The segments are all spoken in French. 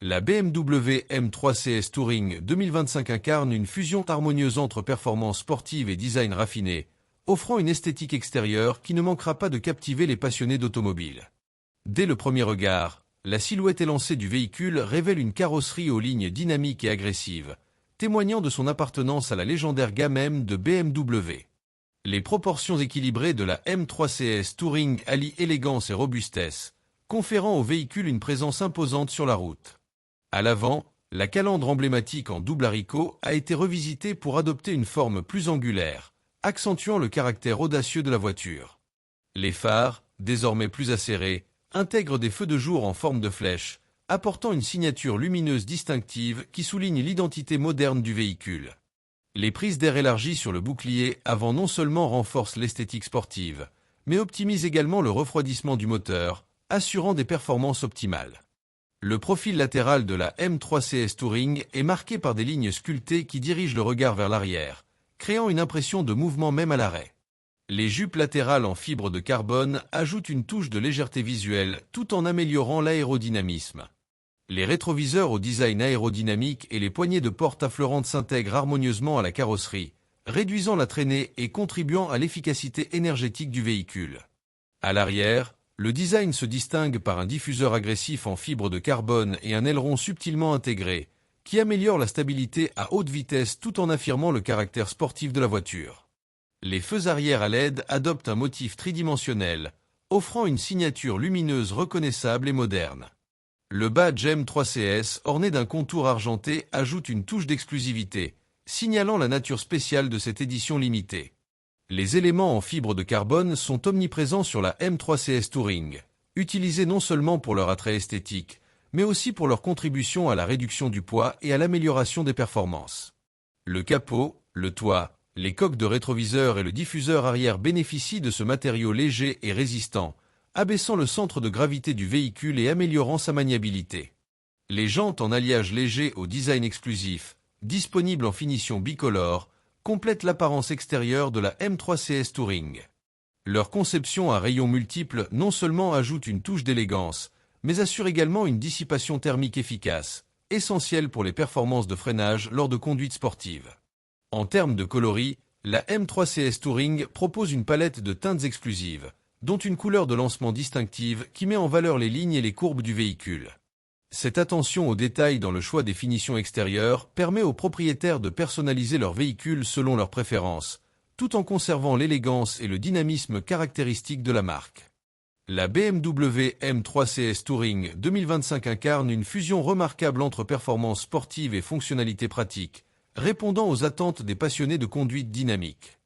La BMW M3 CS Touring 2025 incarne une fusion harmonieuse entre performance sportive et design raffiné, offrant une esthétique extérieure qui ne manquera pas de captiver les passionnés d'automobile. Dès le premier regard, la silhouette élancée du véhicule révèle une carrosserie aux lignes dynamiques et agressives, témoignant de son appartenance à la légendaire gamme M de BMW. Les proportions équilibrées de la M3 CS Touring allient élégance et robustesse, conférant au véhicule une présence imposante sur la route. À l'avant, la calandre emblématique en double haricot a été revisitée pour adopter une forme plus angulaire, accentuant le caractère audacieux de la voiture. Les phares, désormais plus acérés, intègrent des feux de jour en forme de flèche, apportant une signature lumineuse distinctive qui souligne l'identité moderne du véhicule. Les prises d'air élargies sur le bouclier avant non seulement renforcent l'esthétique sportive, mais optimisent également le refroidissement du moteur, assurant des performances optimales. Le profil latéral de la M3 CS Touring est marqué par des lignes sculptées qui dirigent le regard vers l'arrière, créant une impression de mouvement même à l'arrêt. Les jupes latérales en fibre de carbone ajoutent une touche de légèreté visuelle tout en améliorant l'aérodynamisme. Les rétroviseurs au design aérodynamique et les poignées de porte affleurantes s'intègrent harmonieusement à la carrosserie, réduisant la traînée et contribuant à l'efficacité énergétique du véhicule. À l'arrière, le design se distingue par un diffuseur agressif en fibre de carbone et un aileron subtilement intégré, qui améliore la stabilité à haute vitesse tout en affirmant le caractère sportif de la voiture. Les feux arrière à LED adoptent un motif tridimensionnel, offrant une signature lumineuse reconnaissable et moderne. Le badge M3CS, orné d'un contour argenté, ajoute une touche d'exclusivité, signalant la nature spéciale de cette édition limitée. Les éléments en fibre de carbone sont omniprésents sur la M3 CS Touring, utilisés non seulement pour leur attrait esthétique, mais aussi pour leur contribution à la réduction du poids et à l'amélioration des performances. Le capot, le toit, les coques de rétroviseur et le diffuseur arrière bénéficient de ce matériau léger et résistant, abaissant le centre de gravité du véhicule et améliorant sa maniabilité. Les jantes en alliage léger au design exclusif, disponibles en finition bicolore, complètent l'apparence extérieure de la M3 CS Touring. Leur conception à rayons multiples non seulement ajoute une touche d'élégance, mais assure également une dissipation thermique efficace, essentielle pour les performances de freinage lors de conduite sportive. En termes de coloris, la M3 CS Touring propose une palette de teintes exclusives, dont une couleur de lancement distinctive qui met en valeur les lignes et les courbes du véhicule. Cette attention aux détails dans le choix des finitions extérieures permet aux propriétaires de personnaliser leur véhicule selon leurs préférences, tout en conservant l'élégance et le dynamisme caractéristiques de la marque. La BMW M3 CS Touring 2025 incarne une fusion remarquable entre performance sportive et fonctionnalité pratique, répondant aux attentes des passionnés de conduite dynamique.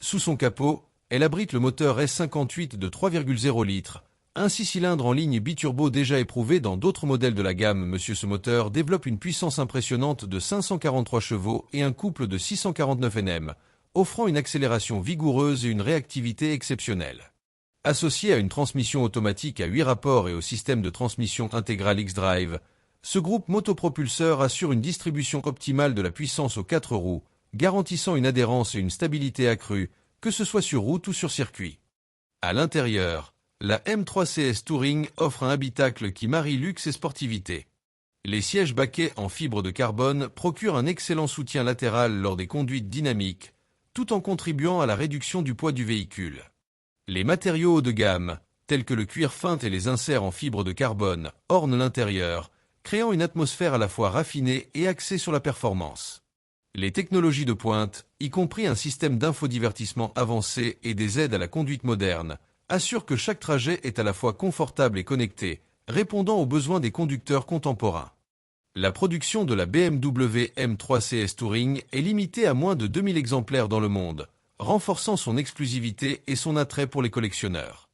Sous son capot, elle abrite le moteur S58 de 3,0 litres, un 6 cylindres en ligne biturbo déjà éprouvé dans d'autres modèles de la gamme. Ce moteur développe une puissance impressionnante de 543 chevaux et un couple de 649 Nm, offrant une accélération vigoureuse et une réactivité exceptionnelle. Associé à une transmission automatique à 8 rapports et au système de transmission intégrale X-Drive, ce groupe motopropulseur assure une distribution optimale de la puissance aux 4 roues, garantissant une adhérence et une stabilité accrues, que ce soit sur route ou sur circuit. À l'intérieur, la M3 CS Touring offre un habitacle qui marie luxe et sportivité. Les sièges baquets en fibre de carbone procurent un excellent soutien latéral lors des conduites dynamiques, tout en contribuant à la réduction du poids du véhicule. Les matériaux haut de gamme, tels que le cuir feinte et les inserts en fibre de carbone, ornent l'intérieur, créant une atmosphère à la fois raffinée et axée sur la performance. Les technologies de pointe, y compris un système d'infodivertissement avancé et des aides à la conduite moderne, assurent que chaque trajet est à la fois confortable et connecté, répondant aux besoins des conducteurs contemporains. La production de la BMW M3 CS Touring est limitée à moins de 2000 exemplaires dans le monde, renforçant son exclusivité et son attrait pour les collectionneurs.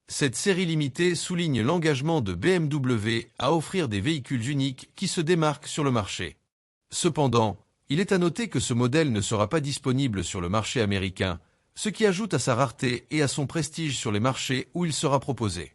Cette série limitée souligne l'engagement de BMW à offrir des véhicules uniques qui se démarquent sur le marché. Cependant, il est à noter que ce modèle ne sera pas disponible sur le marché américain, ce qui ajoute à sa rareté et à son prestige sur les marchés où il sera proposé.